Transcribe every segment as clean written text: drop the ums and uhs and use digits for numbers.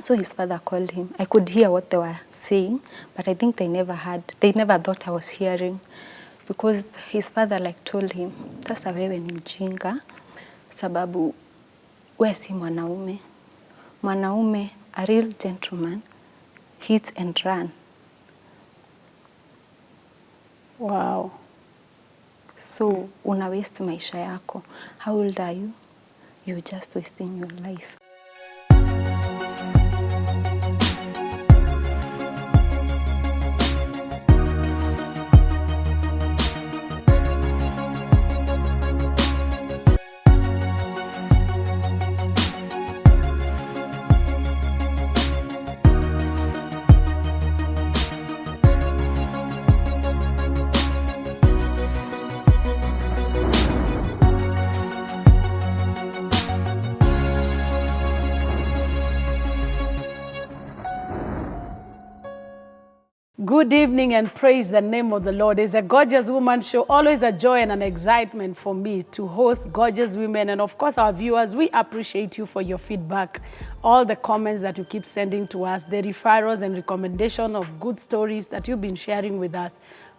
So his father called him. I could hear what they were saying, but I think they never thought I was hearing, because his father like told him, sasa wewe ni mjinga sababu wewe si mwanaume. Mwanaume, a real gentleman, hits and run. Wow. So una waste maisha yako. How old are you? You're just wasting your life. Good evening and praise the name of the Lord. It's a Gorgeous Woman show. Always a joy and an excitement for me to host gorgeous women. And of course, our viewers, we appreciate you for your feedback, all the comments that you keep sending to us, the referrals and recommendation of good stories that you've been sharing with us.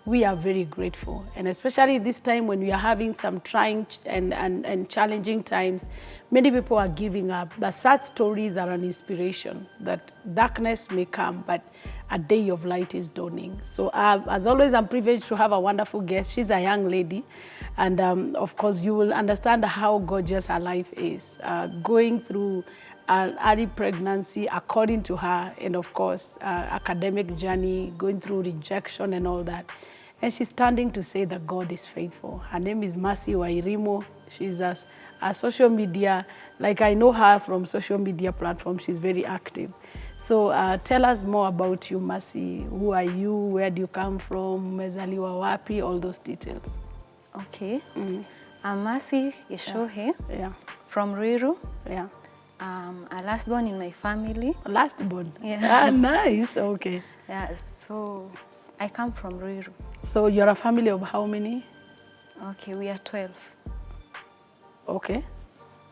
We are very grateful. And especially this time when we are having some trying and challenging times, many people are giving up. But such stories are an inspiration that darkness may come, but a day of light is dawning. So as always, I'm privileged to have a wonderful guest. She's a young lady. And of course, you will understand how gorgeous her life is. Going through an early pregnancy, according to her, and of course, academic journey, going through rejection and all that. And she's standing to say that God is faithful. Her name is Mercy Wairimo. She's a social media, like I know her from social media platforms. She's very active. So tell us more about you, Mercy. Who are you? Where do you come from? Umezaliwa wapi? All those details. Okay. I'm Mercy Gichuhi, from Ruiru. Yeah. A last born in my family. Last born? Yeah. Nice. Okay. Yeah, so I come from Ruiru. So you're a family of how many? Okay, we are 12. Okay.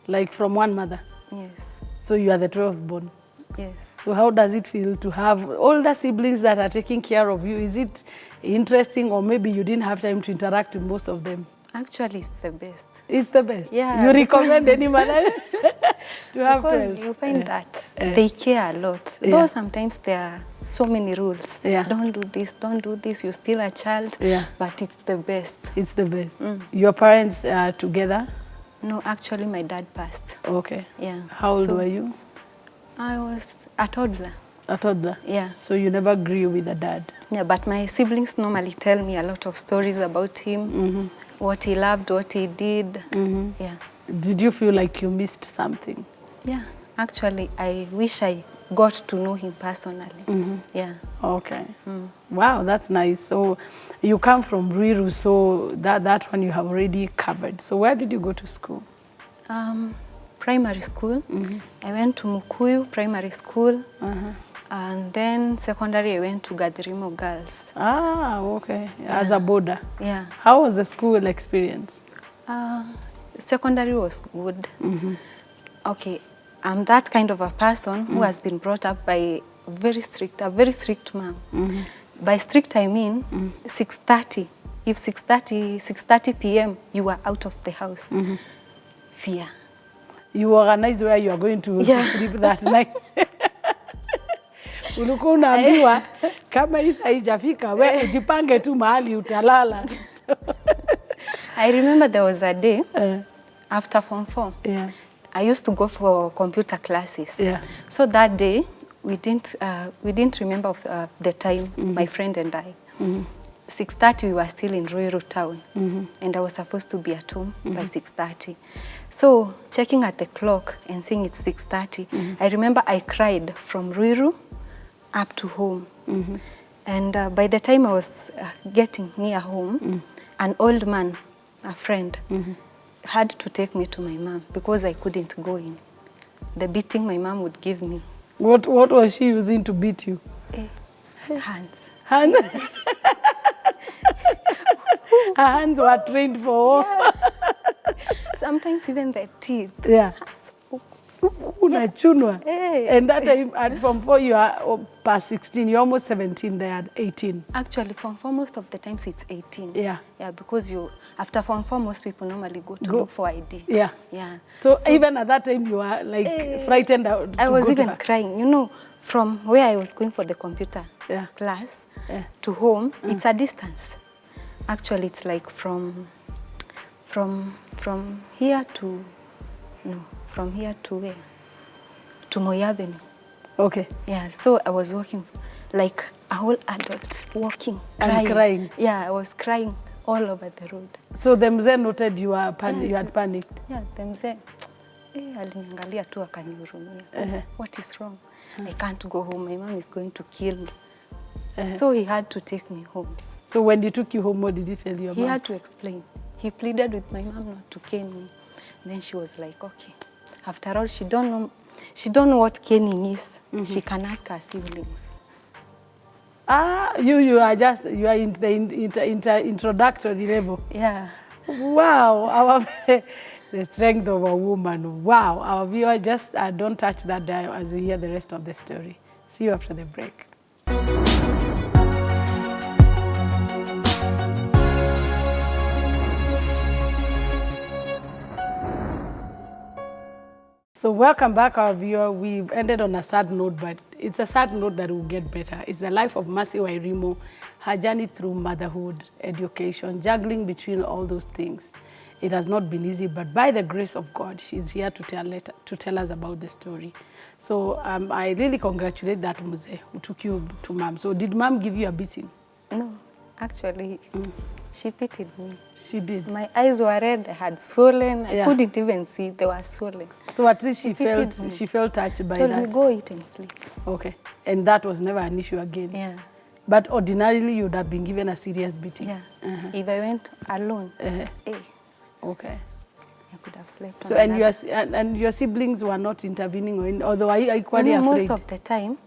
Like from one mother? Yes. So you are the 12th born? Yes. So how does it feel to have older siblings that are taking care of you? Is it interesting, or maybe you didn't have time to interact with most of them? Actually, it's the best. It's the best? Yeah. You recommend any mother to have 12? Because you find that they care a lot. Though sometimes there are so many rules. Don't do this, you're still a child. But it's the best. It's the best. Your parents are together? No, actually my dad passed. Okay. Yeah. How old were you? I was a toddler. A toddler? Yeah. So you never grew with a dad? Yeah, but my siblings normally tell me a lot of stories about him, what he loved, what he did. Yeah. Did you feel like you missed something? Yeah. Actually, I wish I got to know him personally. Yeah. Okay. Wow, that's nice. So you come from Ruiru, so that one you have already covered. So where did you go to school? Primary school. I went to Mukuyu Primary School. And then secondary, I went to Gadirimo Girls. Ah, okay. As a boarder. Yeah. How was the school experience? Secondary was good. Okay, I'm that kind of a person who has been brought up by a very strict mom. By strict, I mean 6:30. If 6:30 p.m. you are out of the house, fear. You organize where you are going to sleep that night. Ulikuwa unaambiwa kama hii haijafika wewe ujipange tu mahali utalala. I remember there was a day after Form 4. I used to go for computer classes. So that day we didn't remember of, the time, my friend and I. 6:30 we were still in Ruiru town, and I was supposed to be at home by 6:30. So checking at the clock and seeing it's 6:30, I remember I cried from Ruiru up to home. And by the time I was getting near home, an old man, a friend, had to take me to my mom because I couldn't go in. The beating my mom would give me. What was she using to beat you? Hands. Hands? Her hands were trained for war. Sometimes even the teeth. Unachunwa. Hey. And that time, at Form 4, you are past 16. You're almost 17. They are 18. Actually, Form 4, most of the times it's 18. Yeah. Yeah, because after Form 4, most people normally go to look for ID. Yeah. Yeah. So even at that time, you were like frightened out. I was even crying. You know, from where I was going for the computer class to home, it's a distance. Actually, it's like from here to, from here to where? To Moi Avenue. Okay. Yeah, so I was walking like a whole adult, walking, and crying. Yeah, I was crying all over the road. So the mzee noted you had panicked. Yeah, the mzee aliniangalia tu akanihurumia. What is wrong? I can't go home. My mom is going to kill me. So he had to take me home. So when he took you home, what did he tell your mom? He had to explain. He pleaded with my mom not to cane me. Then she was like, okay. After all, she don't know what caning is. She can ask her siblings. You are in the introductory level. Yeah. Wow, the strength of a woman. Wow, our viewer, just don't touch that dial as we hear the rest of the story. See you after the break. So welcome back, our viewer. We've ended on a sad note, but it's a sad note that will get better. It's the life of Mercy Wairimo, her journey through motherhood, education, juggling between all those things. It has not been easy, but by the grace of God, she's here to tell us about the story. So I really congratulate that Muze who took you to mom. So did mom give you a beating? No, actually, she pitied me. She did? My eyes were red, I had swollen, I couldn't even see, they were swollen. So at least she felt touched by that? Told me, go eat and sleep. Okay, and that was never an issue again? Yeah. But ordinarily you would have been given a serious beating? Yeah, if I went alone, okay. I could have slept. So and your siblings were not intervening, although are you equally afraid? Most of the time,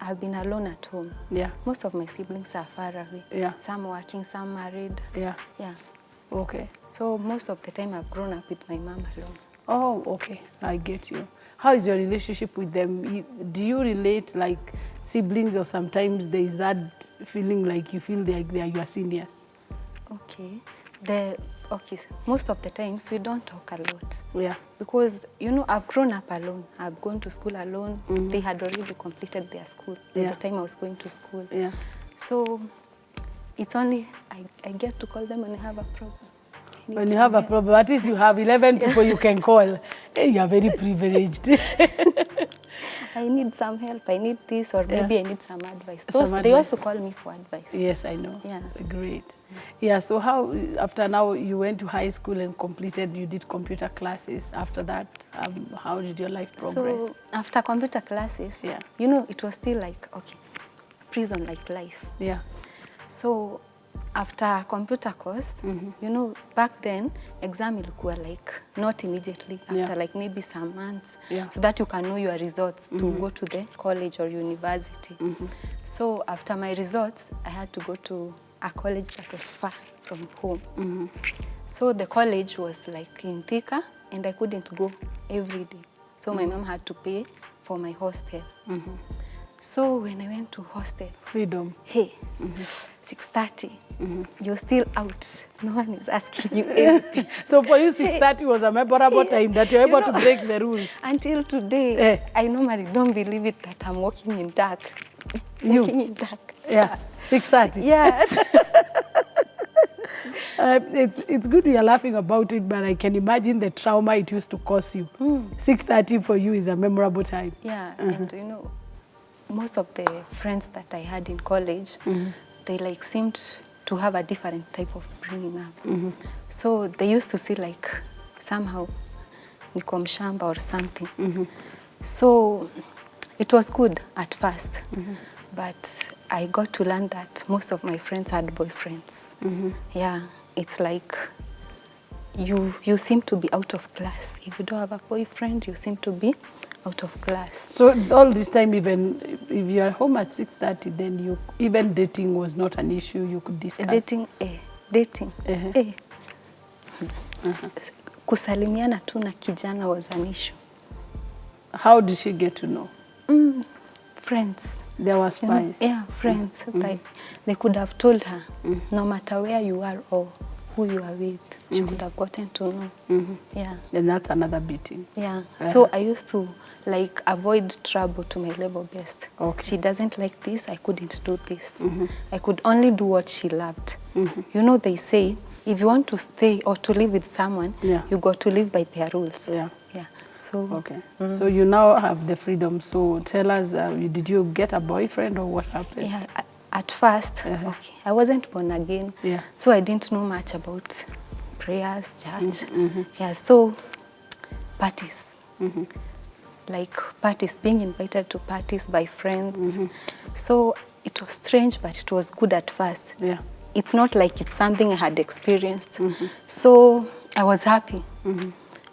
I've been alone at home. Yeah. Most of my siblings are far away. Yeah. Some working, some married. Yeah. Yeah. Okay. So most of the time I've grown up with my mom alone. Oh, okay. I get you. How is your relationship with them? Do you relate like siblings, or sometimes there is that feeling like you feel like they are your seniors? Okay. Most of the times we don't talk a lot. Yeah. Because, I've grown up alone. I've gone to school alone. They had already completed their school by the time I was going to school. Yeah. So it's only, I get to call them when I have a problem. When you have a problem, at least you have 11 people you can call. Hey, you are very privileged. I need some help, I need this, or maybe I need some advice. They also call me for advice. Yes, I know. Yeah. Great. Yeah, so how, after now you went to high school and you did computer classes. After that, how did your life progress? So after computer classes, it was still like, okay, prison-like life. Yeah. So after computer course, back then, exam ilikuwa like not immediately, after like maybe some months, so that you can know your results to go to the college or university. So after my results, I had to go to a college that was far from home. So the college was like in Thika, and I couldn't go every day. So my mom had to pay for my hostel. So when I went to hostel, freedom. Hey, 6:30, you're still out. No one is asking you anything. So for you, 6:30 was a memorable time that you're able to break the rules. Until today, I normally don't believe it that I'm walking in dark. Walking in dark. Yeah, 6:30. Yes. It's good we are laughing about it, but I can imagine the trauma it used to cause you. 6:30 for you is a memorable time. Yeah, and most of the friends that I had in college, they like seemed to have a different type of bringing up. So they used to see like somehow niko mshamba or something. So it was good at first, but I got to learn that most of my friends had boyfriends. Yeah, it's like you seem to be out of class. If you don't have a boyfriend, you seem to be out of class. So all this time, even if you are home at 6:30, then even dating was not an issue you could discuss? Dating. Kusalimiana tu na kijana was an issue. How did she get to know? Friends. There were spies? Yeah, friends. Like, they could have told her, no matter where you are or who you are with, she could have gotten to know. Yeah. And that's another beating. Yeah. So I used to like avoid trouble to my level best. Okay. She doesn't like this, I couldn't do this. I could only do what she loved. You know, they say, if you want to stay or to live with someone, you got to live by their rules. Yeah. So. Okay. So you now have the freedom. So tell us, did you get a boyfriend or what happened? Yeah. At first, okay, I wasn't born again. Yeah. So I didn't know much about prayers, church. Yeah. So parties. Like parties, being invited to parties by friends. So it was strange, but it was good at first. Yeah. It's not like it's something I had experienced. So I was happy.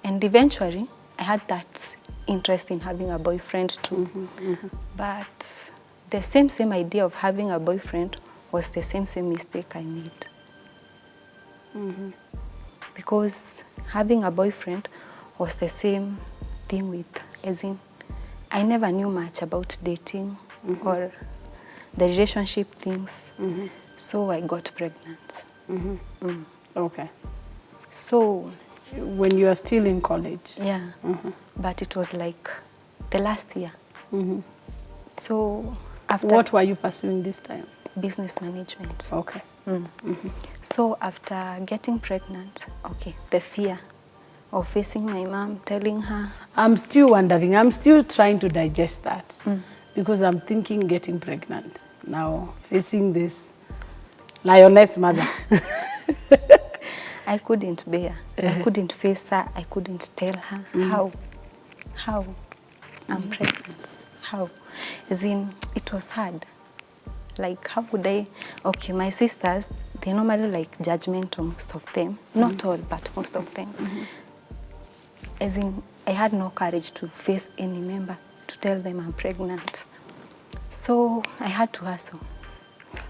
And eventually, I had that interest in having a boyfriend too. But the same idea of having a boyfriend was the same mistake I made. Because having a boyfriend was the same thing with, as in, I never knew much about dating or the relationship things. So I got pregnant. Okay. So when you are still in college? Yeah. But it was like the last year. So after... What were you pursuing this time? Business management. Okay. So after getting pregnant, okay, the fear of facing my mom, telling her... I'm still wondering, I'm still trying to digest that. Because I'm thinking getting pregnant. Now, facing this lioness mother. I couldn't bear. I couldn't face her. I couldn't tell her how I'm pregnant. How? As in, it was hard. Like, how would I... Okay, my sisters, they normally like judgmental, most of them. Not all, but most of them. As in, I had no courage to face any member to tell them I'm pregnant. So I had to hustle.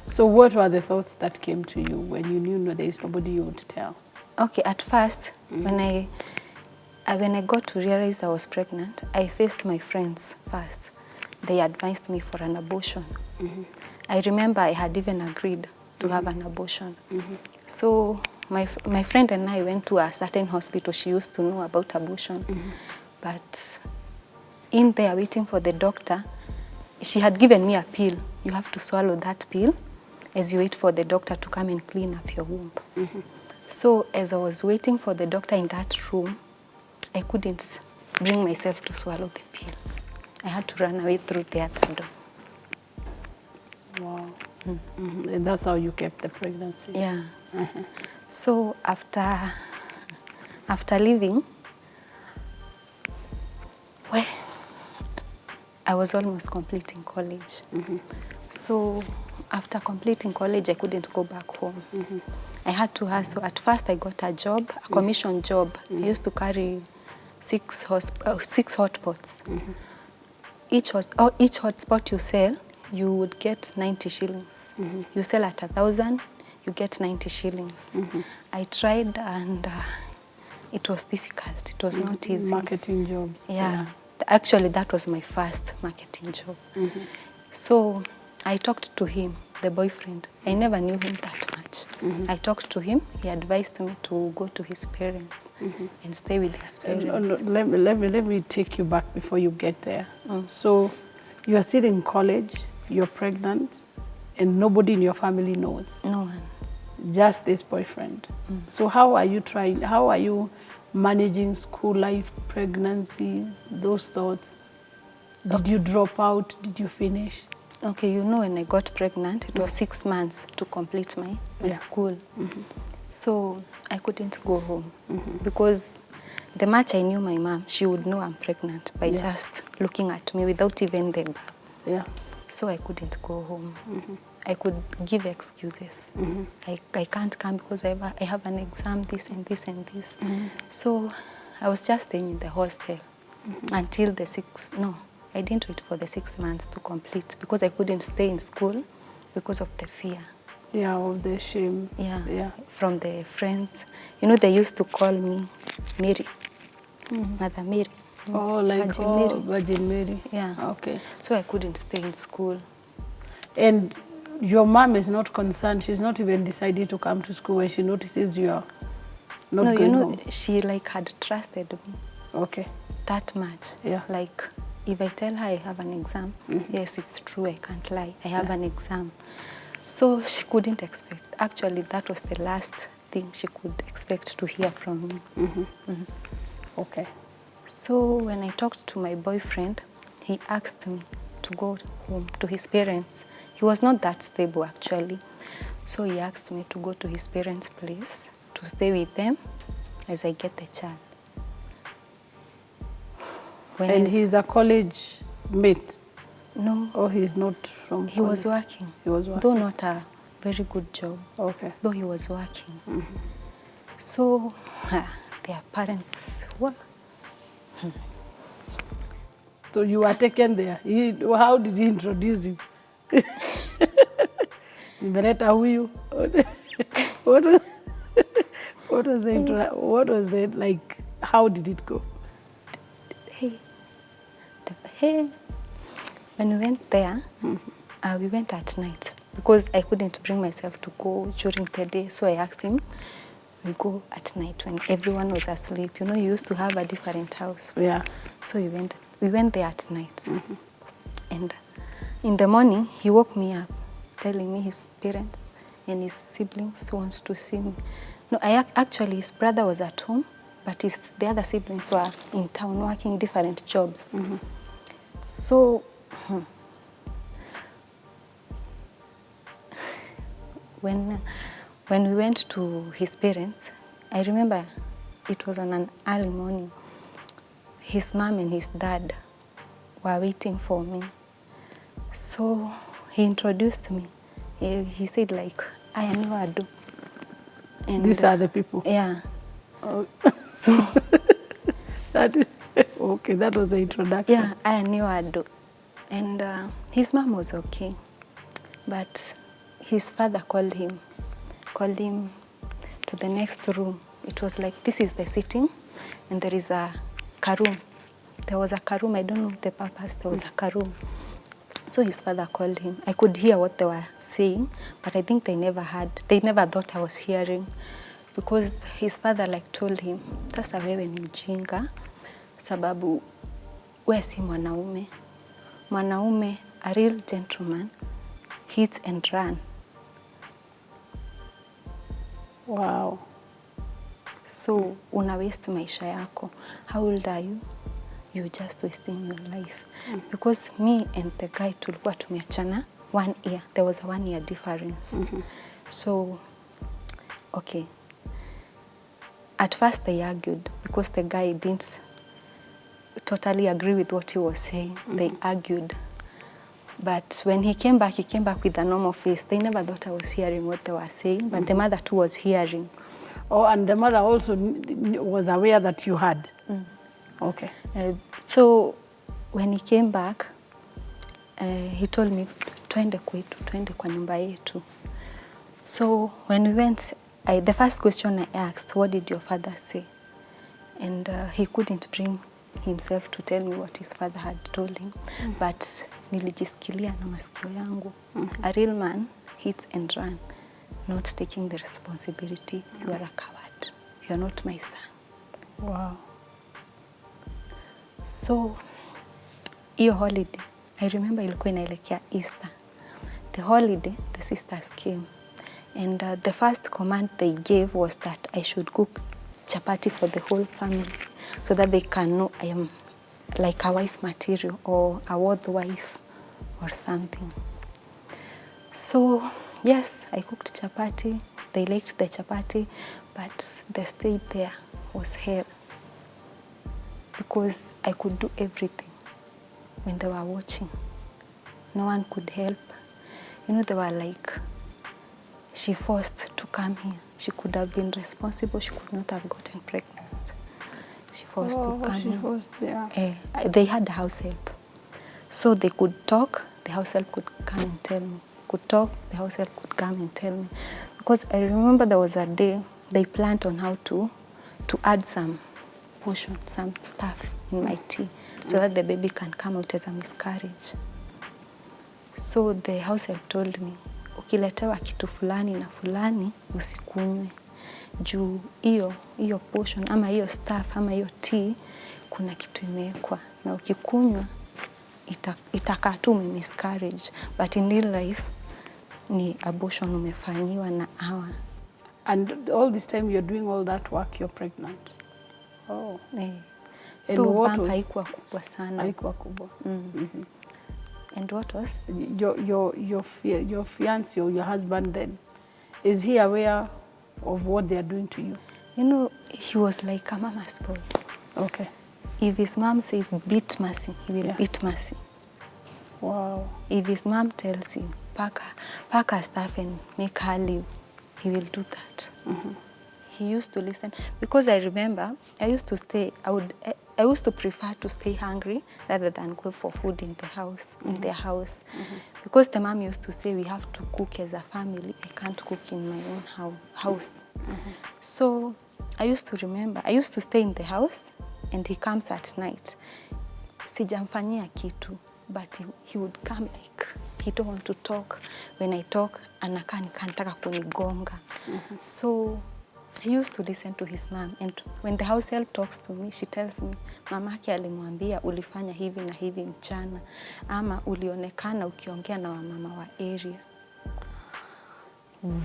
So what were the thoughts that came to you when you knew no, there is nobody you would tell? Okay, at first, when I got to realize I was pregnant, I faced my friends first. They advised me for an abortion. I remember I had even agreed to have an abortion. So my friend and I went to a certain hospital. She used to know about abortion. But in there, waiting for the doctor, she had given me a pill. You have to swallow that pill as you wait for the doctor to come and clean up your womb. So as I was waiting for the doctor in that room, I couldn't bring myself to swallow the pill. I had to run away through the other door. Wow. And that's how you kept the pregnancy? Yeah. So after leaving, well, I was almost completing college. So after completing college, I couldn't go back home. I had to hustle. At first, I got a job, a commission job. I used to carry 6 hot pots. Each hotspot you sell, you would get 90 shillings. You sell at 1,000, you get 90 shillings. I tried and it was difficult. It was not easy. Marketing jobs. Yeah. Actually, that was my first marketing job. So I talked to him, the boyfriend. I never knew him that much. I talked to him. He advised me to go to his parents and stay with his parents. Let me take you back before you get there. So you are still in college, you're pregnant, and nobody in your family knows? No one. Just this boyfriend. So how are you managing school life, pregnancy, those thoughts? Did you drop out? Did you finish? Okay, you know, when I got pregnant, it was 6 months to complete my school. So I couldn't go home because the much I knew my mom, she would know I'm pregnant by just looking at me without even the birth. So I couldn't go home. I could give excuses. I can't come because I have an exam, this and this and this. So I was just staying in the hostel until I didn't wait for the 6 months to complete because I couldn't stay in school because of the fear. Yeah, of the shame. Yeah. From the friends. You know, they used to call me Mary, Mother Mary. Oh, like Virgin Mary. Virgin Mary. Yeah. Okay. So I couldn't stay in school. And your mom is not concerned. She's not even deciding to come to school when she notices you are not No, going home. she like had trusted me Okay. that much. Yeah. Like if I tell her I have an exam, yes, it's true, I can't lie. I have an exam. So she couldn't expect. Actually, that was the last thing she could expect to hear from me. Okay. So when I talked to my boyfriend, he asked me to go home to his parents. He was not that stable actually. So he asked me to go to his parents' place to stay with them as I get the child. And he's a college mate? No. Or he's not from He was working. He was working. Though not a very good job. Okay. Though he was working. So their parents were. So you were taken there. How did he introduce you? Nimeleta huyu. What was the like? How did it go? When we went there, we went at night because I couldn't bring myself to go during the day. So I asked him, we go at night when everyone was asleep. You know, you used to have a different house. Yeah. So we went there at night. And in the morning, he woke me up, telling me his parents and his siblings wants to see me. No, actually, his brother was at home, but the other siblings were in town working different jobs. So when we went to his parents, I remember it was on an early morning. His mom and his dad were waiting for me. So he introduced me. He said like, I know I do. And these are the people? Yeah. Oh. So okay, that was the introduction. Yeah, I knew I do. And his mom was okay. But his father called him to the next room. It was like, this is the sitting, and there is a room. There was a room, I don't know the purpose, there was a room. So his father called him. I could hear what they were saying, but I think they never thought I was hearing. Because his father like told him, sasa wewe ni mjinga, sababu wewe si mwanaume. Mwanaume, a real gentleman, hits and run. Wow. So una waste maisha yako. How old are you? You're just wasting your life. Because me and the guy tulikuwa tumeachana 1 year. There was a 1 year difference. So, okay. At first they argued because the guy didn't totally agree with what he was saying. They argued. But when he came back with a normal face. They never thought I was hearing what they were saying, but the mother too was hearing. Oh, and the mother also was aware that you had? Okay. So when he came back, he told me, twende kwetu, twende kwa nyumba yetu. So when we went, the first question I asked, what did your father say? And he couldn't bring himself to tell me what his father had told him. But nilijisikilia na masikio yangu. A real man hits and run, not taking the responsibility. You are a coward. You are not my son. Wow. So, hiyo holiday, I remember ilikuwa inaelekea Easter. The holiday, the sisters came. And the first command they gave was that I should cook chapati for the whole family so that they can know I am like a wife material or a worth wife or something. So, yes, I cooked chapati. They liked the chapati, but the stay there was hell because I could do everything when they were watching. No one could help. You know, they were like, she forced to come here. She could have been responsible. She could not have gotten pregnant. She forced to come here. Forced, yeah. They had a house help. So they could talk, the house help could come and tell me. Could talk, the house help could come and tell me. Because I remember there was a day they planned on how to add some portion, some stuff in my tea so that the baby can come out as a miscarriage. So the house help told me, ukiletewa kitu fulani na fulani usikunywe. Juu hiyo portion ama hiyo stuff ama hiyo tea kuna kitu imewekwa na ukikunywa itakaa tu miscarriage, but in real life ni abortion umefanyiwa na hawa. And all this time you're doing all that work, you're pregnant? Oh. Tu bump haikuwa kubwa sana. Haikuwa kubwa. And what was? Your fiancé or your husband then, is he aware of what they are doing to you? You know, he was like a mama's boy. Okay. If his mom says beat Mercy, he will beat Mercy. Wow. If his mom tells him pack her stuff and make her leave, he will do that. He used to listen, because I remember I used to prefer to stay hungry rather than go for food in the house, in their house. Because the mom used to say we have to cook as a family. I can't cook in my own house. So I used to remember, I used to stay in the house and he comes at night. Sijamfanyia kitu, but he would come like he don't want to talk. When I talk, anakaa nikataka kunigonga. So he used to listen to his mom, and when the house help talks to me, she tells me, mamake alimwambia ulifanya hivi na hivi mchana, ama ulionekana ukiongea na wamama wa area.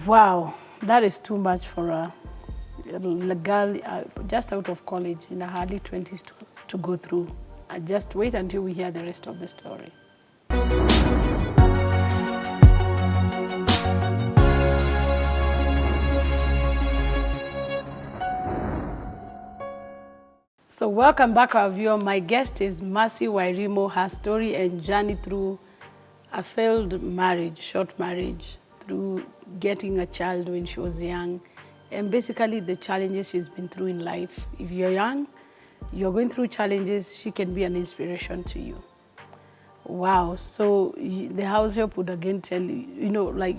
Wow, that is too much for a girl just out of college in her early 20s to go through. Just wait until we hear the rest of the story. So welcome back, our viewer. My guest is Mercy Wairimu. Her story and journey through a failed marriage, short marriage, through getting a child when she was young, and basically the challenges she's been through in life. If you're young, you're going through challenges, she can be an inspiration to you. Wow. So the house help would again tell you, like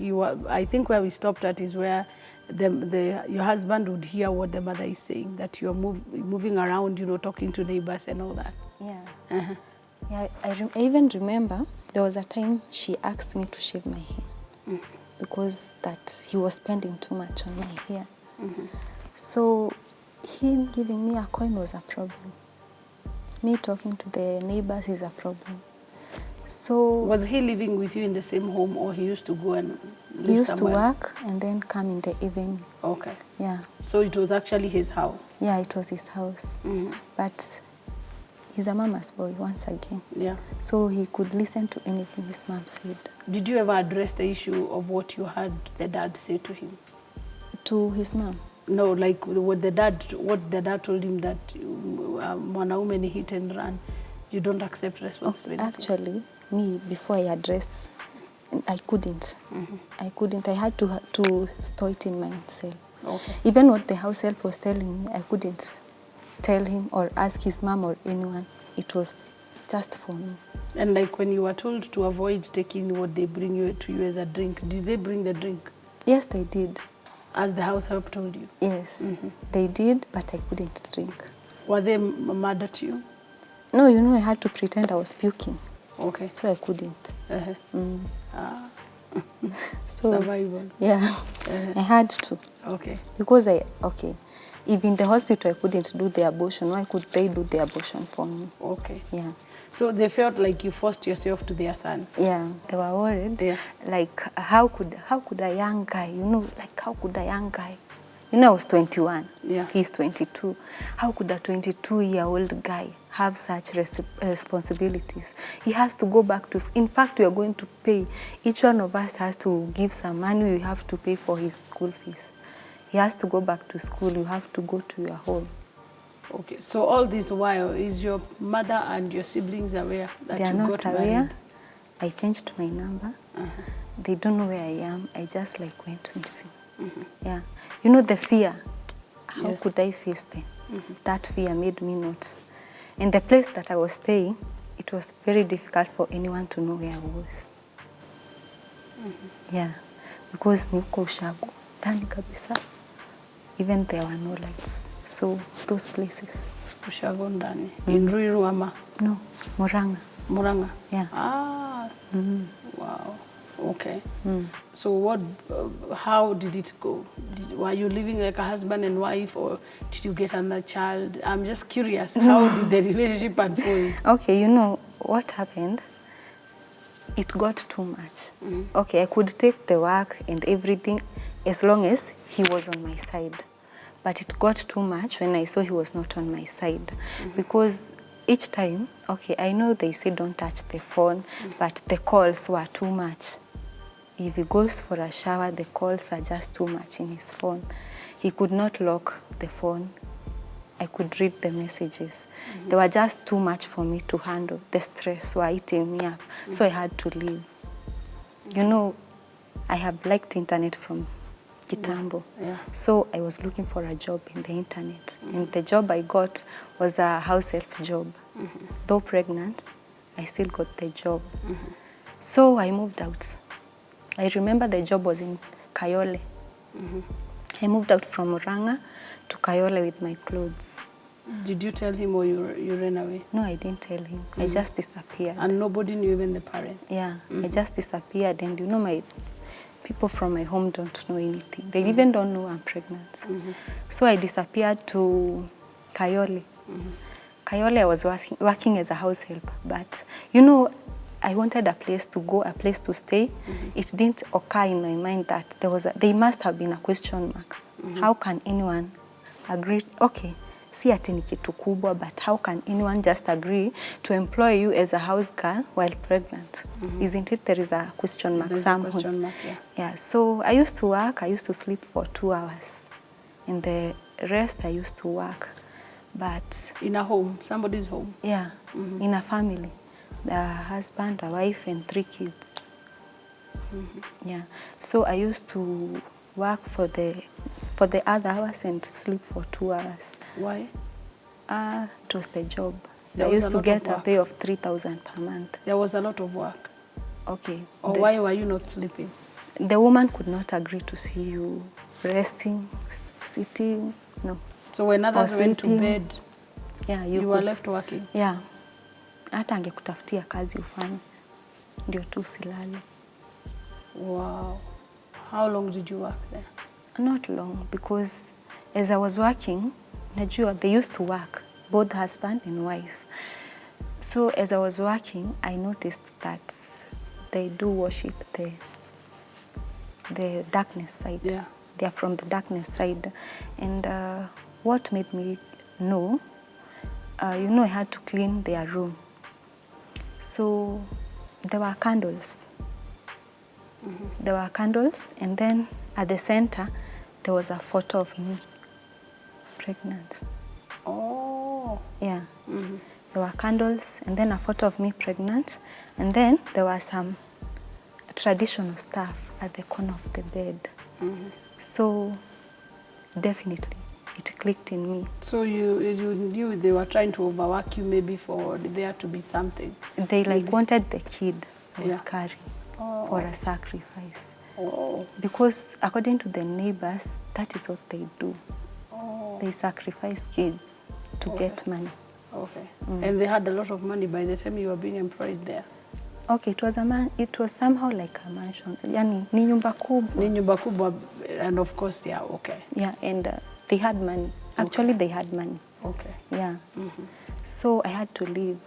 I think where we stopped at is where your husband would hear what the mother is saying, that you're moving around, talking to neighbors and all that. Yeah. Yeah, I even remember there was a time she asked me to shave my hair because that he was spending too much on my hair. So him giving me a coin was a problem. Me talking to the neighbors is a problem. So was he living with you in the same home, or he used to go and live he used somewhere? to work and then come in the evening. Okay. Yeah. So it was actually his house? Yeah, it was his house. But he's a mama's boy once again. Yeah. So he could listen to anything his mom said. Did you ever address the issue of what you heard the dad say to him? To his mom? No, like what the dad told him, that mwanaume ni hit and run. You don't accept responsibility. Actually, me, before I addressed, I couldn't. I couldn't. I had to store it in myself. Okay. Even what the house help was telling me, I couldn't tell him or ask his mom or anyone. It was just for me. And like when you were told to avoid taking what they bring to you as a drink, did they bring the drink? Yes, they did. As the house help told you? Yes, they did, but I couldn't drink. Were they mad at you? No, I had to pretend I was puking. Okay. So I couldn't. So, survival. Yeah, I had to. Okay. Because if in the hospital I couldn't do the abortion, why could they do the abortion for me? Okay. Yeah. So they felt like you forced yourself to their son? Yeah, they were worried. Yeah. Like, how could a young guy, how could a young guy, I was 21, yeah. He's 22. How could a 22-year-old guy have such responsibilities? He has to go back to school. In fact, we are going to pay. Each one of us has to give some money. We have to pay for his school fees. He has to go back to school. You have to go to your home. Okay, so all this while, is your mother and your siblings aware that you got married? They are not aware. I changed my number. They don't know where I am. I just went missing. Yeah. The fear. How could I face them? That fear made me not. And the place that I was staying, it was very difficult for anyone to know where I was. Yeah. Because niko ushago, ndani kabisa. Even there were no lights. So those places. Ushago ndani. In Ruiru ama? No, Murang'a. Murang'a? Yeah. Ah. Wow. Okay. So what, how did it go? Were you living like a husband and wife, or did you get another child? I'm just curious. How did the relationship unfold? Okay, you know what happened? It got too much. Okay, I could take the work and everything as long as he was on my side. But it got too much when I saw he was not on my side. Because each time, okay, I know they say don't touch the phone, but the calls were too much. If he goes for a shower, the calls are just too much in his phone. He could not lock the phone. I could read the messages. They were just too much for me to handle. The stress were eating me up. So I had to leave. You know, I have liked internet from Kitambo. Yeah. So I was looking for a job in the internet. And the job I got was a house help job. Though pregnant, I still got the job. So I moved out. I remember the job was in Kayole. I moved out from Murang'a to Kayole with my clothes. Did you tell him, or you ran away? No, I didn't tell him. I just disappeared. And nobody knew, even the parent? Yeah, I just disappeared. And you know, my people from my home don't know anything. They even don't know I'm pregnant. So I disappeared to Kayole. Kayole, I was working as a house helper. But, you know, I wanted a place to go, a place to stay. It didn't occur in my mind that there must have been a question mark. How can anyone agree? Okay, si ati ni kitu kubwa, but how can anyone just agree to employ you as a house girl while pregnant? Isn't it? There is a question mark somewhere. Question mark, yeah. Yeah, so I used to work, I used to sleep for 2 hours. And the rest I used to work. But in a home, somebody's home? Yeah, in a family. A husband, a wife, and 3 kids. Yeah, so I used to work for the other hours and sleep for 2 hours. Why? It was the job. There I was used a to lot get of a pay of 3,000 per month. There was a lot of work. Okay. Or why were you not sleeping? The woman could not agree to see you resting, sitting, no. So when others went to bed, yeah, you were left working? Yeah. Hata angekutafutia kazi ufanye. Ndio tu silale. Wow. How long did you work there? Not long, because as I was working, najua, they used to work, both husband and wife. So as I was working, I noticed that they do worship the darkness side. Yeah. They are from the darkness side. And what made me know, you know, I had to clean their room. So there were candles. There were candles, and then at the center, there was a photo of me, pregnant. Oh. Yeah. There were candles, and then a photo of me pregnant, and then there was some traditional stuff at the corner of the bed. So definitely, it clicked in me. So you knew they were trying to overwork you, maybe for there to be something? They like wanted the kid I was Yeah. carrying for a sacrifice. Oh. Because according to the neighbors, that is what they do. Oh. They sacrifice kids to get money. Okay. And they had a lot of money by the time you were being employed there? Okay, it was somehow like a mansion. Yani, ni nyumba kubwa. Ni nyumba kubwa, and of course, yeah, okay. Yeah, and they had money. Actually, they had money. Okay. Yeah. So I had to leave.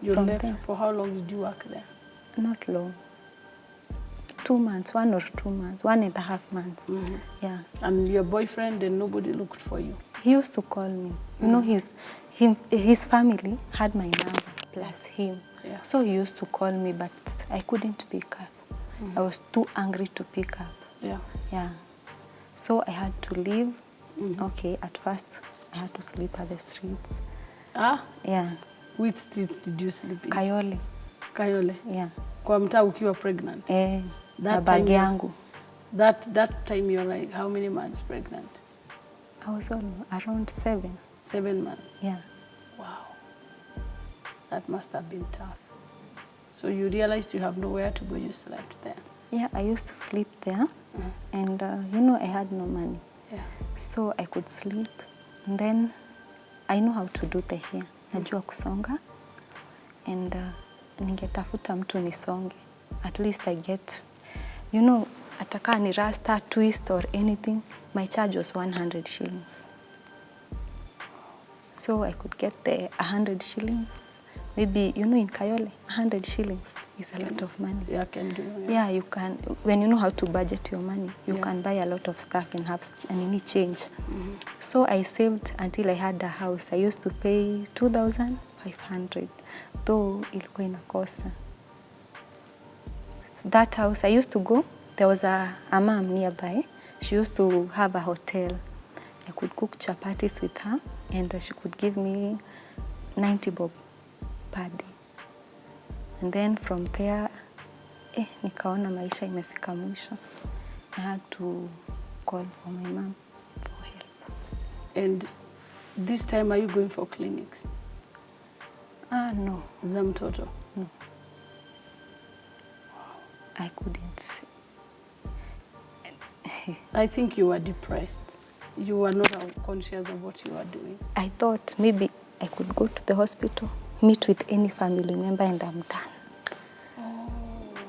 You from left there. For how long did you work there? Not long. 2 months, 1 or 2 months, 1.5 months. Yeah. And your boyfriend, and nobody looked for you? He used to call me. You know, his family had my number plus him. Yeah. So he used to call me, but I couldn't pick up. I was too angry to pick up. Yeah. Yeah. So I had to leave. Okay, at first I had to sleep at the streets. Ah? Yeah. Which streets did you sleep in? Kayole. Kayole? Yeah. Kwa mtaa ukiwa pregnant? Na bag yangu. That time you were like how many months pregnant? I was around 7. 7 months? Yeah. Wow. That must have been tough. So you realized you have nowhere to go, you slept there? Yeah, I used to sleep there. And, you know, I had no money. Yeah. So I could sleep. And then I know how to do the hair. Najua kusonga. And ningetafuta mtu nisonge. At least I get, you know, ataka ni rasta, twist or anything. My charge was 100 shillings. So I could get the 100 shillings. Maybe, you know, in Kayole, 100 shillings is a lot of money. Yeah, can do. Yeah, you can. When you know how to budget your money, you can buy a lot of stuff and have any change. So I saved until I had a house. I used to pay 2,500, though ilikuwa inakosa. So that house, I used to go. There was a mom nearby. She used to have a hotel. I could cook chapatis with her, and she could give me 90 bob per day. And then from there, nikaona maisha imefika mwisho. I had to call for my mom for help. And this time, are you going for clinics? No. Za mtoto? No. I couldn't. I think you were depressed. You were not conscious of what you were doing. I thought maybe I could go to the hospital, meet with any family member, and I'm done. Oh.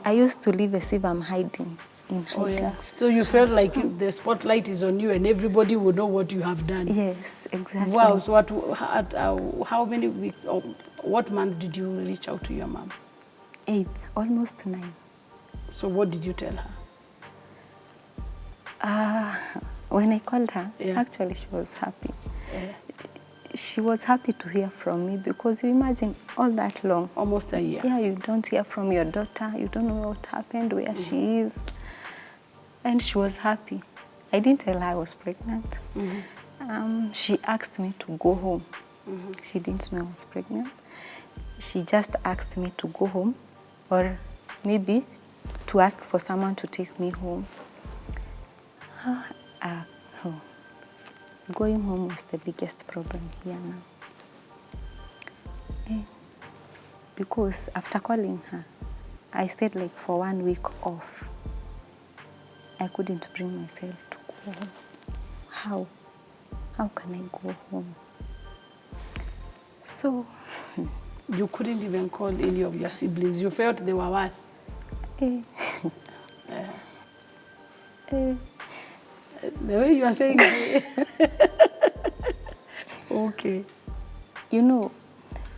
I used to live as if I'm hiding in hiding. Oh, yeah. So you felt like the spotlight is on you and everybody would know what you have done. Yes, exactly. Wow. So how many weeks or what month did you reach out to your mom? 8, almost 9. So what did you tell her? When I called her, actually she was happy. Yeah. She was happy to hear from me because you imagine all that long. Almost a year. Yeah, you don't hear from your daughter. You don't know what happened, where she is. And she was happy. I didn't tell her I was pregnant. She asked me to go home. She didn't know I was pregnant. She just asked me to go home or maybe to ask for someone to take me home. Going home was the biggest problem here now. Because after calling her, I stayed like for 1 week off. I couldn't bring myself to go home. How? How can I go home? So... You couldn't even call any of your siblings. You felt they were worse. The way you are saying okay. You know,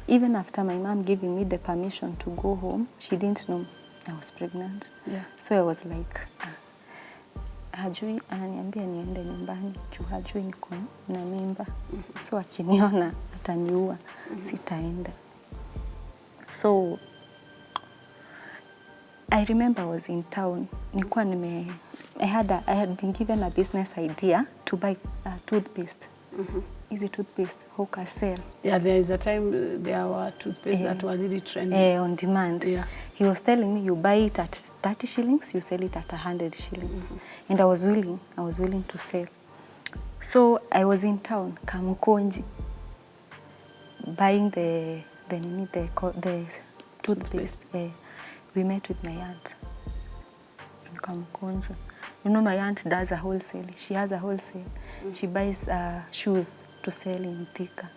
even after my mom giving me the permission to go home, she didn't know I was pregnant. Yeah. So I was like, hajui ananiambia niende nyumbani, juu hajui niko na mimba. So akiniona ataniua, sitaenda. So I remember I was in town. I had been given a business idea to buy toothpaste. Is it toothpaste? Hoka sell. Yeah, there is a time there were toothpaste that were really trendy. On demand. Yeah. He was telling me, you buy it at 30 shillings, you sell it at 100 shillings. And I was willing to sell. So I was in town, Kamukonji, buying the toothpaste. We met with my aunt in Kamukonji. You know, my aunt does a wholesale. She has a wholesale. She buys shoes to sell in Thika.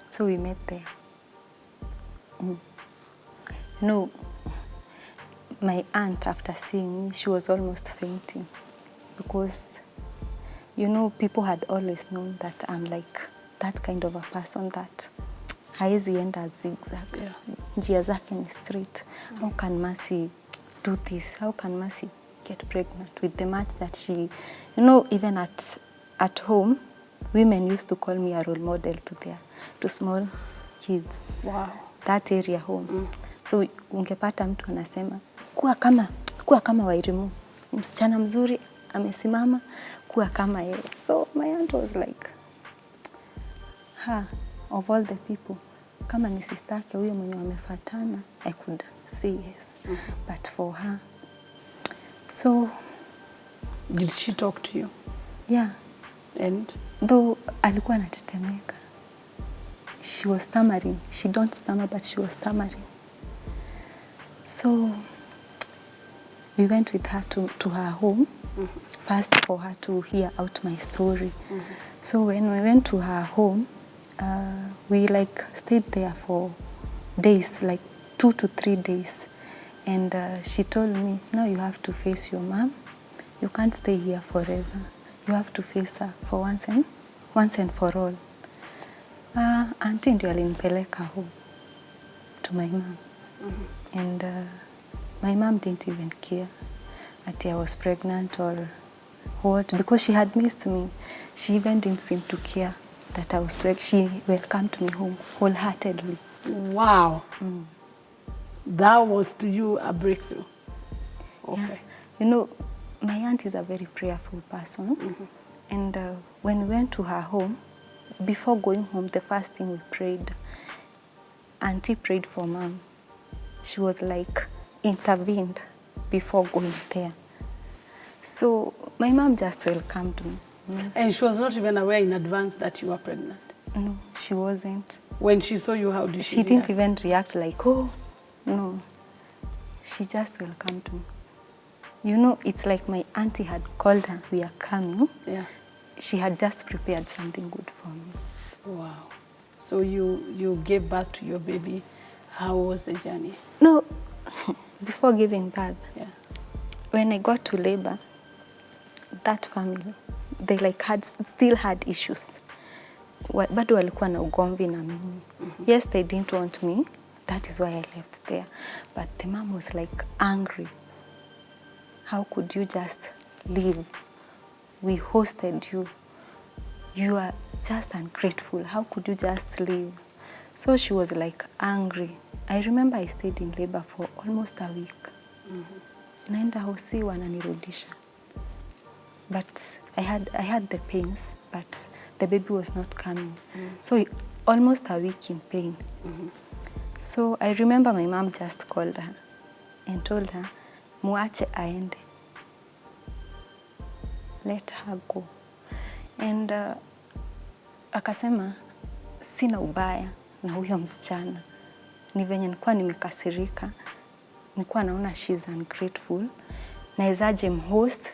So we met there. You know, my aunt, after seeing me, she was almost fainting because, you know, people had always known that I'm like that kind of a person that haezi enda zigzag. Njia zake ni straight. How can Mercy do this? How can Mercy get pregnant with the much that she, you know, even at home, women used to call me a role model to small kids. Wow. That area home. So ungepata mtu anasema kuwa kama Wairimu, msichana mzuri amesimama, kuwa kama yeye. So my aunt was like, of all the people, kama ni sister yake huyo mwenye wamefatana, I could say yes. But for her, so... Did she talk to you? Yeah. And? Though alikuwa anatetemeka. She was stammering. She don't stammer, but she was stammering. So we went with her to her home, first for her to hear out my story. So when we went to her home, we like stayed there for days, like 2 to 3 days. And she told me, now you have to face your mom. You can't stay here forever. You have to face her for once and for all. Auntie ndio alinipeleka home to my mom. And my mom didn't even care that I was pregnant or what, because she had missed me. She even didn't seem to care that I was pregnant. She welcomed me home wholeheartedly. Wow. That was to you a breakthrough. Okay. Yeah. You know, my aunt is a very prayerful person. And when we went to her home, before going home, the first thing we prayed, Auntie prayed for Mom. She was like intervened before going there. So my mom just welcomed me. And she was not even aware in advance that you were pregnant? No, she wasn't. When she saw you, how did she react? Didn't even react like, oh, no. She just welcomed me. You know, it's like my auntie had called her, we are coming. Yeah. She had just prepared something good for me. Wow. So you gave birth to your baby. How was the journey? No, before giving birth, yeah. When I got to labor, that family, they like still had issues. Bado walikuwa na ugomvi na mimi. Yes, they didn't want me. That is why I left there. But the mom was like angry. How could you just leave? We hosted you. You are just ungrateful. How could you just leave? So she was like angry. I remember I stayed in labor for almost a week. Naenda hosi wananirudisha. But I had the pains, but the baby was not coming. So almost a week in pain. So I remember my mom just called her and told her, muache aende. Let her go. And akasema, sina ubaya na huyo msichana. Ni venye nilikuwa nimekasirika. Nilikuwa naona she's ungrateful. Naezaje mhost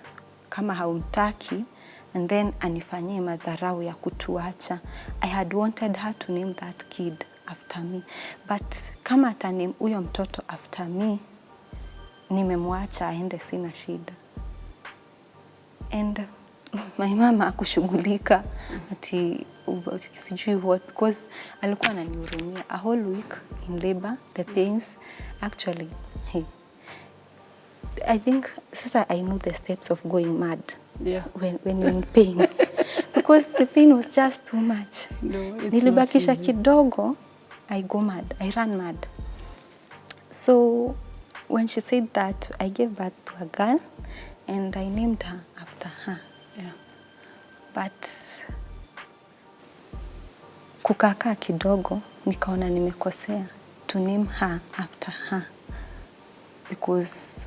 kama haumtaki and then anifanyie madharau ya kutuacha. I had wanted her to name that kid after me. But kama ataname huyo mtoto after me, nimemwacha aende, sina shida. And my mama akushughulika ati sijui what, because alikuwa ananihurumia. A whole week in labor, the pains, actually, I think sasa I know the steps of going mad. Yeah. When you're in pain. Because the pain was just too much. No, it's nilibakisha kidogo, I go mad, I ran mad. So when she said that, I gave birth to a girl and I named her after her. Yeah. But kukakaa kidogo, nikaona nimekosea to name her after her. Because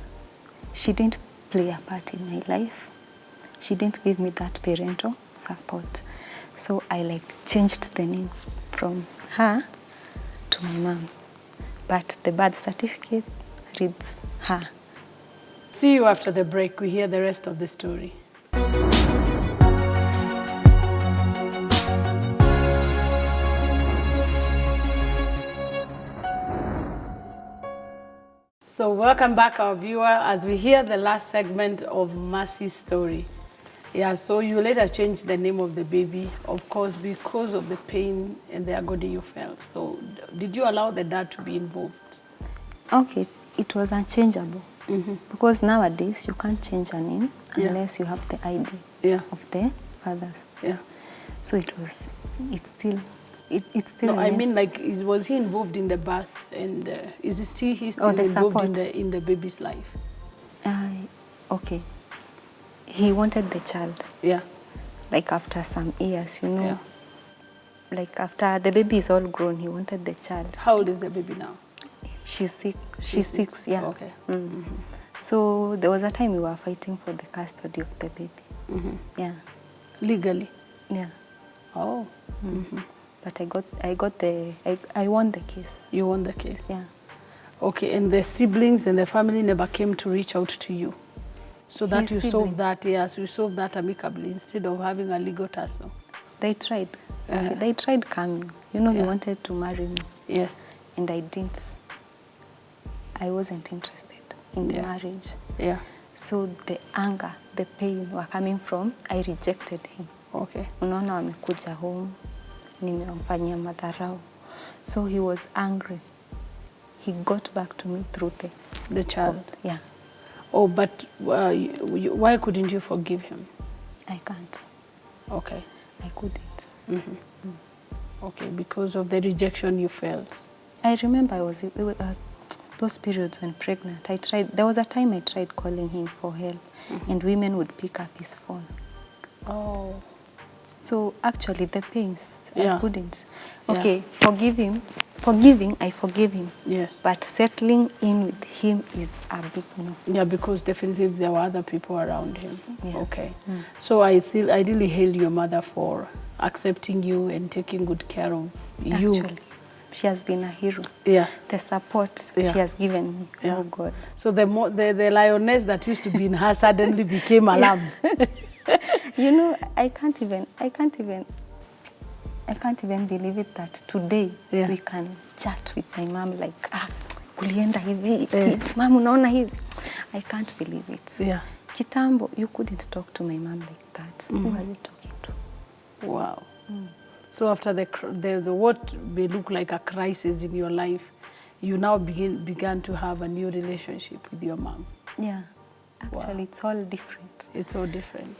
she didn't play a part in my life. She didn't give me that parental support. So I like changed the name from her to my mom. But the birth certificate reads her. See you after the break. We hear the rest of the story. So welcome back, our viewer, as we hear the last segment of Mercy's story. Yeah, so you later changed the name of the baby, of course, because of the pain and the agony you felt. So did you allow the dad to be involved? Okay, it was unchangeable. Because nowadays you can't change a name unless you have the ID of the fathers. Yeah. So it's still. No, I mean, like, was he involved in the birth, and is he still involved in the baby's life? Okay. He wanted the child. Yeah. Like after some years, you know. Yeah. Like after the baby is all grown, he wanted the child. How old is the baby now? She's 6. She's 6, yeah. Okay. So there was a time we were fighting for the custody of the baby. Yeah. Legally? Yeah. Oh. But I won the case. You won the case? Yeah. Okay, and the siblings and the family never came to reach out to you? So that solved that, yes, you solved that amicably instead of having a legal tussle? They tried. Okay. They tried coming. You know, he wanted to marry me. Yes. And I didn't. I wasn't interested in the marriage. Yeah. So the anger, the pain were coming from, I rejected him. Okay. Unaona wamekuja home, nimemfanyia madharau. So he was angry. He got back to me through the child. Yeah. Oh, but why couldn't you forgive him? I can't. Okay. I couldn't. Okay, because of the rejection you felt. I remember those periods when pregnant. There was a time I tried calling him for help, and women would pick up his phone. Oh. So actually the pains, Yeah. I couldn't. Okay, forgiving, I forgave him. Yes. But settling in with him is a big no. Yeah, because definitely there were other people around him. Yeah. Okay. So I really hail your mother for accepting you and taking good care of you. Actually, she has been a hero. Yeah. The support she has given me. Yeah. Oh God. So the lioness that used to be in her suddenly became a lamb. You know, I can't even believe it that today we can chat with my mom like, kulienda hivi, mom unaona hivi. I can't believe it. Yeah. Kitambo, you couldn't talk to my mom like that. Who are you talking to? Wow. So after the what may look like a crisis in your life, you now began to have a new relationship with your mom. Yeah. Actually, it's all different. It's all different.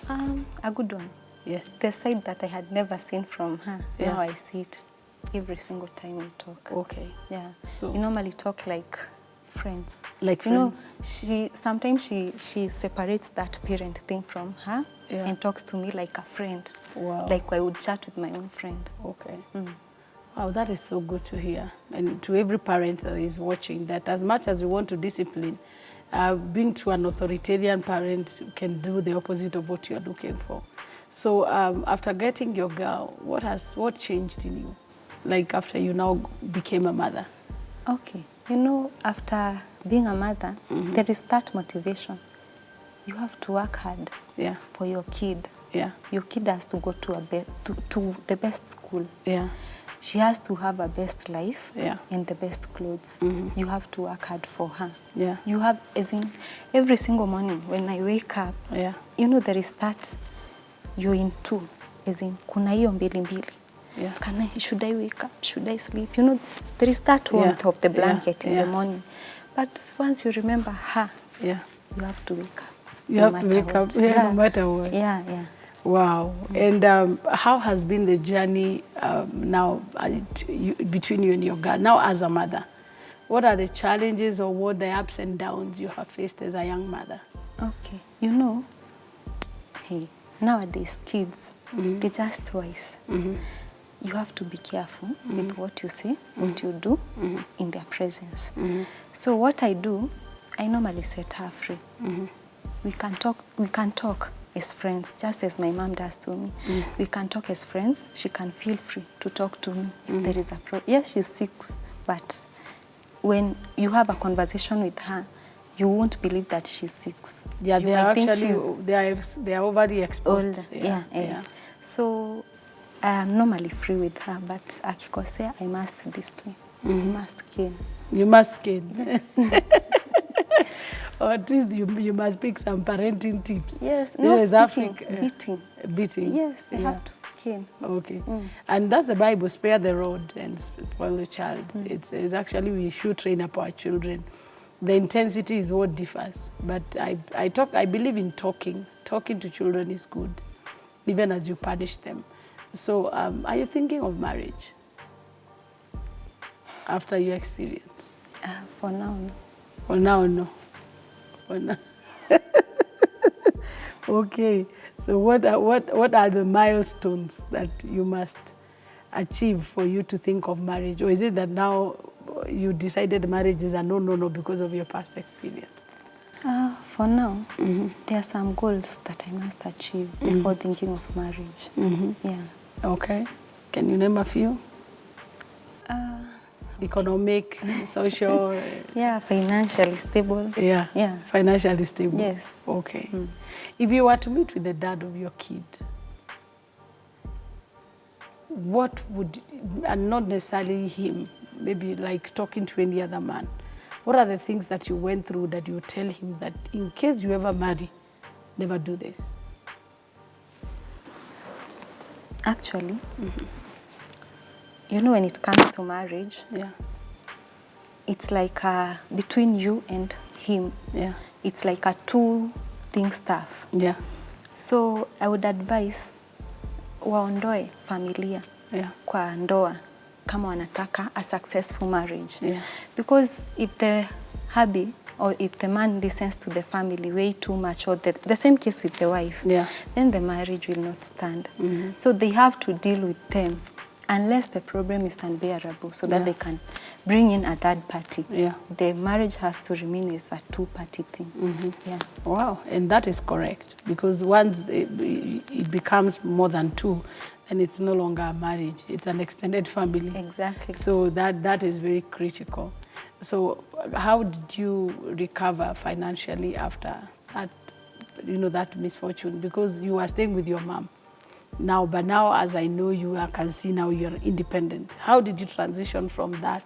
A good one. Yes. The side that I had never seen from her, now I see it every single time we talk. Okay. Yeah. So we normally talk like friends. Like friends? You know, sometimes she separates that parent thing from her and talks to me like a friend. Wow. Like I would chat with my own friend. Okay. Wow, that is so good to hear. And to every parent that is watching, that as much as we want to discipline, being to an authoritarian parent can do the opposite of what you're looking for. So after getting your girl, what changed in you? Like after you now became a mother? Okay. You know, after being a mother, there is that motivation. You have to work hard for your kid. Yeah. Your kid has to go to the best school. Yeah. She has to have a best life and the best clothes. You have to work hard for her. Yeah. You have, as in, every single morning when I wake up, you know, there is that, you're in two, as in, kuna hiyo mbili. Yeah. Should I wake up? Should I sleep? You know, there is that warmth of the blanket in the morning. But once you remember her, you have to wake up. You have to wake up, no matter what. Yeah, yeah. Wow. And how has been the journey now between you and your girl, now as a mother? What are the challenges or what the ups and downs you have faced as a young mother? Okay. You know, hey, nowadays kids, they're just wise. You have to be careful with what you say, what you do in their presence. So what I do, I normally set her free. We can talk as friends, just as my mom does to me. We can talk as friends. She can feel free to talk to me if there is a problem. Yes, she's 6, but when you have a conversation with her, you won't believe that she's 6. Yeah, they are actually, they are overly exposed. Older. Yeah. So I am normally free with her, but akikosea, I must discipline. I must cane. You must cane. Yes. Or at least you must pick some parenting tips. Yes, no speaking, beating. Yes, they have to cane. Okay. And that's the Bible, spare the rod and spoil the child. It's actually, we should train up our children. The intensity is what differs. But I believe in talking. Talking to children is good, even as you punish them. So are you thinking of marriage after your experience? For now, no. For now, no. For now. Okay. So what are the milestones that you must achieve for you to think of marriage? Or is it that now you decided marriage is a no because of your past experience? For now, there are some goals that I must achieve before thinking of marriage. Yeah. Okay. Can you name a few? Economic, social? Yeah, financially stable. Yeah. Financially stable. Yes. Okay. If you were to meet with the dad of your kid, what would, and not necessarily him, maybe like talking to any other man, what are the things that you went through that you tell him that in case you ever marry, never do this? Actually, you know, when it comes to marriage, Yeah. it's like between you and him. Yeah. It's like a two-thing stuff. Yeah. So I would advise waondoe familia kwa ndoa kama wanataka a successful marriage. Yeah. Because if the hubby or if the man listens to the family way too much, or the same case with the wife, then the marriage will not stand. So they have to deal with them unless the problem is unbearable, so that they can bring in a third party. The marriage has to remain as a two-party thing. Wow, and that is correct, because once it becomes more than two, then it's no longer a marriage, it's an extended family. Exactly. So that is very critical. So how did you recover financially after that, you know, that misfortune? Because you were staying with your mom now, but now, as I know you, I can see now you're independent. How did you transition from that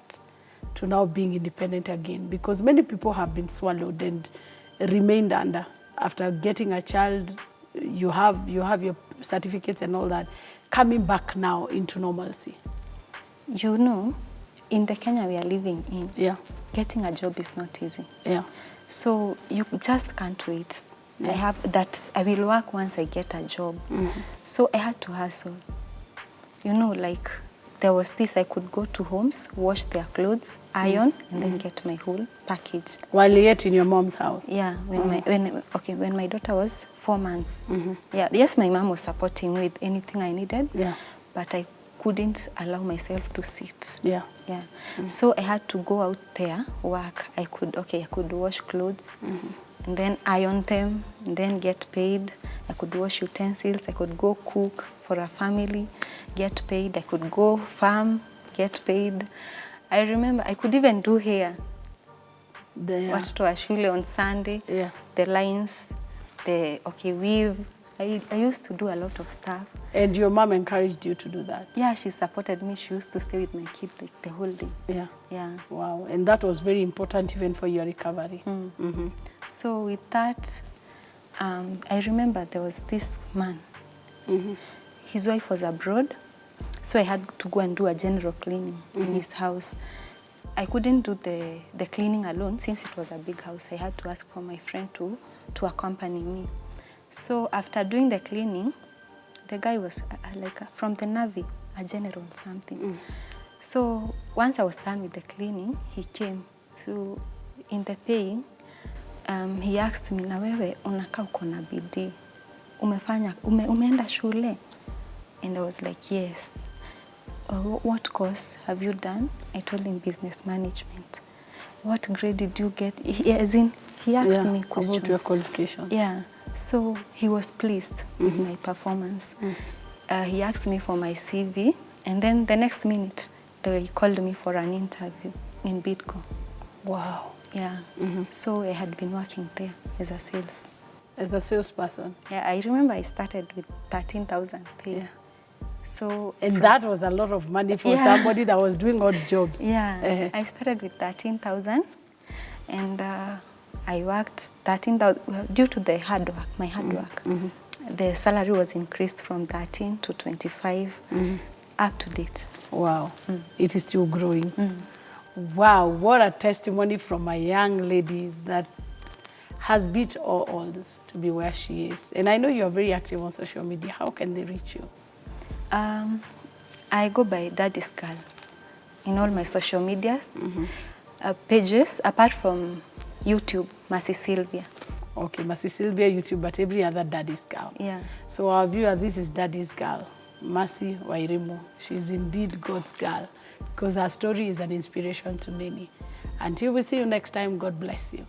to now being independent again? Because many people have been swallowed and remained under. After getting a child, you have your certificates and all that, coming back now into normalcy. You know, in the Kenya we are living in, getting a job is not easy. So you just can't wait. I have that, I will work once I get a job. So I had to hustle. You know, like there was this, I could go to homes, wash their clothes, iron, and then get my whole package. While you ate in your mom's house? Yeah, when my daughter was 4 months. Yes, my mom was supporting me with anything I needed, but I couldn't allow myself to sit. So I had to go out there, work. I could wash clothes, and then iron them, and then get paid. I could wash utensils, I could go cook for a family, get paid. I could go farm, get paid. I remember I could even do hair. Watoto wa shule on Sunday, the lines, weave. I used to do a lot of stuff. And your mom encouraged you to do that? Yeah, she supported me. She used to stay with my kid like the whole day. Wow, and that was very important even for your recovery. So with that, I remember there was this man. His wife was abroad, so I had to go and do a general cleaning in his house. I couldn't do the cleaning alone since it was a big house. I had to ask for my friend to accompany me. So after doing the cleaning, the guy was from the Navy, a general or something. So once I was done with the cleaning, he came. So in the paying, he asked me, na wewe unakaa uko na bidii. Umeenda shule? And I was like, yes. What course have you done? I told him business management. What grade did you get? He asked me questions. About your qualifications. So he was pleased with my performance. He asked me for my CV, and then the next minute, they called me for an interview in Bidco. Wow. So I had been working there as a sales. As a salesperson? I remember I started with 13,000 pay. So and that was a lot of money for somebody that was doing odd jobs. I started with 13,000, and I worked 13,000 due to the hard work, my hard work. The salary was increased from 13 to 25, up to date. Wow, it is still growing. Wow, what a testimony from a young lady that has beat all odds to be where she is. And I know you are very active on social media. How can they reach you? I go by Daddy's Girl in all my social media pages, apart from YouTube, Mercy Sylvia. Okay, Mercy Sylvia YouTube, but every other Daddy's Girl. So our viewer, this is Daddy's Girl, Mercy Wairimu. She's indeed God's girl, because her story is an inspiration to many. Until we see you next time, God bless you.